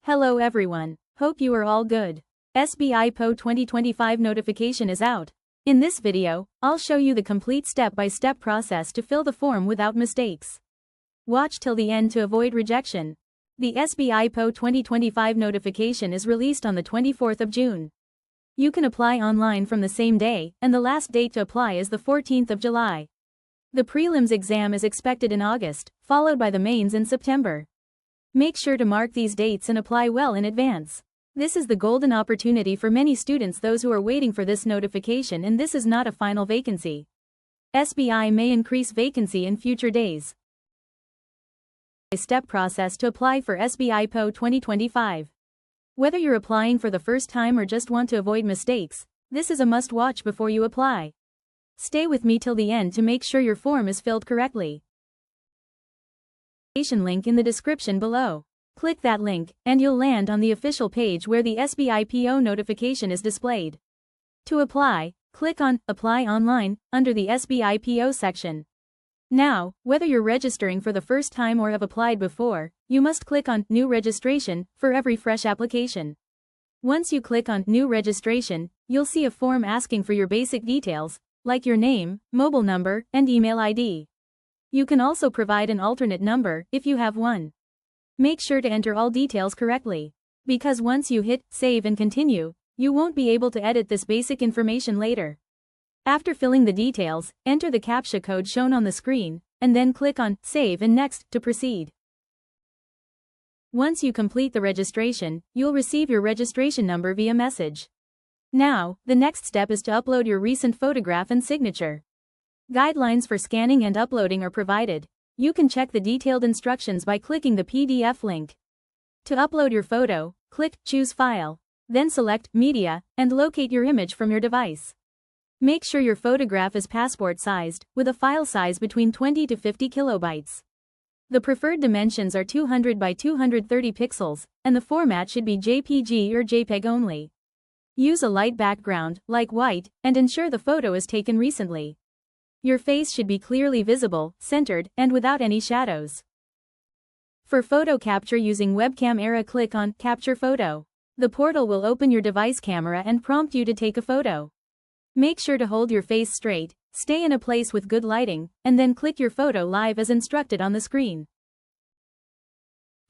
Hello everyone, hope you are all good. SBI PO 2025 notification is out. In this video, I'll show you the complete step-by-step process to fill the form without mistakes. Watch till the end to avoid rejection. The SBI PO 2025 notification is released on the 24th of June. You can apply online from the same day, and the last date to apply is the 14th of July. The prelims exam is expected in August, followed by the mains in September. Make sure to mark these dates and apply well in advance. This is the golden opportunity for many students, those who are waiting for this notification, and this is not a final vacancy. SBI may increase vacancy in future days. Step process to apply for SBI PO 2025. Whether you're applying for the first time or just want to avoid mistakes, this is a must-watch before you apply. Stay with me till the end to make sure your form is filled correctly. Link in the description below. Click that link, and you'll land on the official page where the SBI PO notification is displayed. To apply, click on Apply Online under the SBI PO section. Now, whether you're registering for the first time or have applied before, you must click on New Registration for every fresh application. Once you click on New Registration, you'll see a form asking for your basic details, like your name, mobile number, and email ID. You can also provide an alternate number if you have one. Make sure to enter all details correctly, because once you hit Save and Continue, you won't be able to edit this basic information later. After filling the details, enter the CAPTCHA code shown on the screen, and then click on Save and Next to proceed. Once you complete the registration, you'll receive your registration number via message. Now, the next step is to upload your recent photograph and signature. Guidelines for scanning and uploading are provided. You can check the detailed instructions by clicking the PDF link. To upload your photo, click Choose File, then select Media, and locate your image from your device. Make sure your photograph is passport-sized, with a file size between 20 to 50 kilobytes. The preferred dimensions are 200 by 230 pixels, and the format should be JPG or JPEG only. Use a light background, like white, and ensure the photo is taken recently. Your face should be clearly visible, centered, and without any shadows. For photo capture using webcam era, click on Capture Photo. The portal will open your device camera and prompt you to take a photo. Make sure to hold your face straight, stay in a place with good lighting, and then click your photo live as instructed on the screen.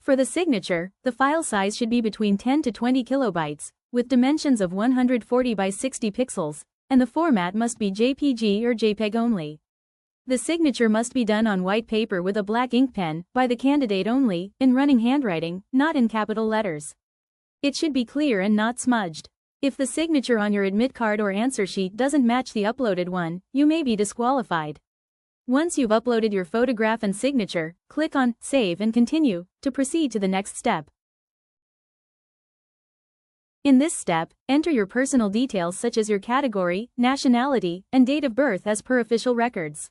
For the signature, the file size should be between 10 to 20 kilobytes, with dimensions of 140 by 60 pixels. And the format must be JPG or JPEG only. The signature must be done on white paper with a black ink pen, by the candidate only, in running handwriting, not in capital letters. It should be clear and not smudged. If the signature on your admit card or answer sheet doesn't match the uploaded one, you may be disqualified. Once you've uploaded your photograph and signature, click on Save and Continue to proceed to the next step. In this step, enter your personal details such as your category, nationality, and date of birth as per official records.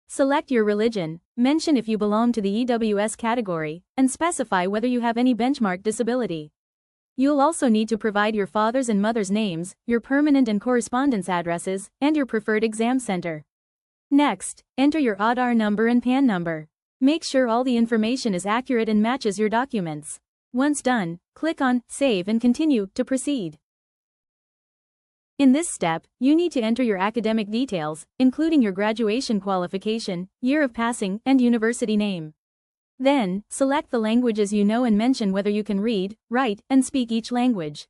Select your religion, mention if you belong to the EWS category, and specify whether you have any benchmark disability. You'll also need to provide your father's and mother's names, your permanent and correspondence addresses, and your preferred exam center. Next, enter your Aadhaar number and PAN number. Make sure all the information is accurate and matches your documents. Once done, click on Save and Continue to proceed. In this step, you need to enter your academic details, including your graduation qualification, year of passing, and university name. Then, select the languages you know and mention whether you can read, write, and speak each language.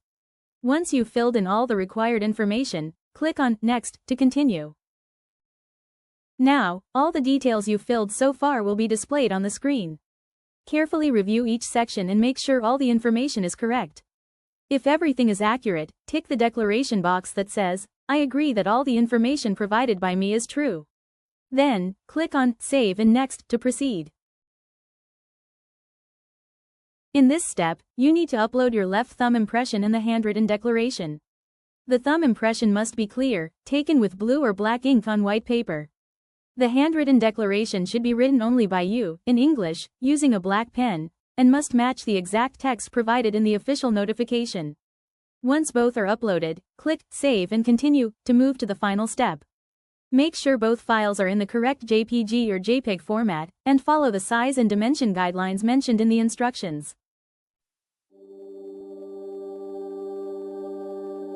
Once you've filled in all the required information, click on Next to continue. Now, all the details you've filled so far will be displayed on the screen. Carefully review each section and make sure all the information is correct. If everything is accurate, tick the declaration box that says, I agree that all the information provided by me is true. Then, click on Save and Next to proceed. In this step, you need to upload your left thumb impression and the handwritten declaration. The thumb impression must be clear, taken with blue or black ink on white paper. The handwritten declaration should be written only by you, in English, using a black pen, and must match the exact text provided in the official notification. Once both are uploaded, click Save and Continue to move to the final step. Make sure both files are in the correct JPG or JPEG format, and follow the size and dimension guidelines mentioned in the instructions.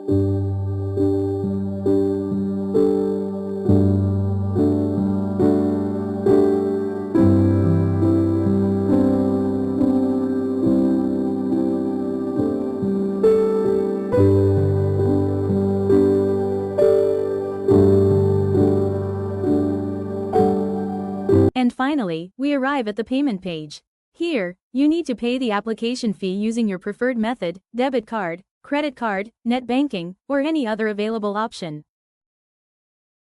And finally, we arrive at the payment page. Here, you need to pay the application fee using your preferred method, debit card, credit card, net banking, or any other available option.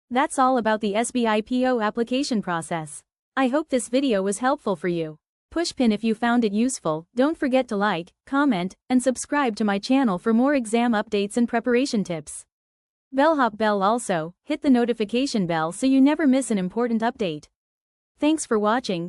That's all about the SBI PO application process. I hope this video was helpful for you. Push pin if you found it useful. Don't forget to like, comment, and subscribe to my channel for more exam updates and preparation tips. Bellhop bell also, hit the notification bell so you never miss an important update. Thanks for watching.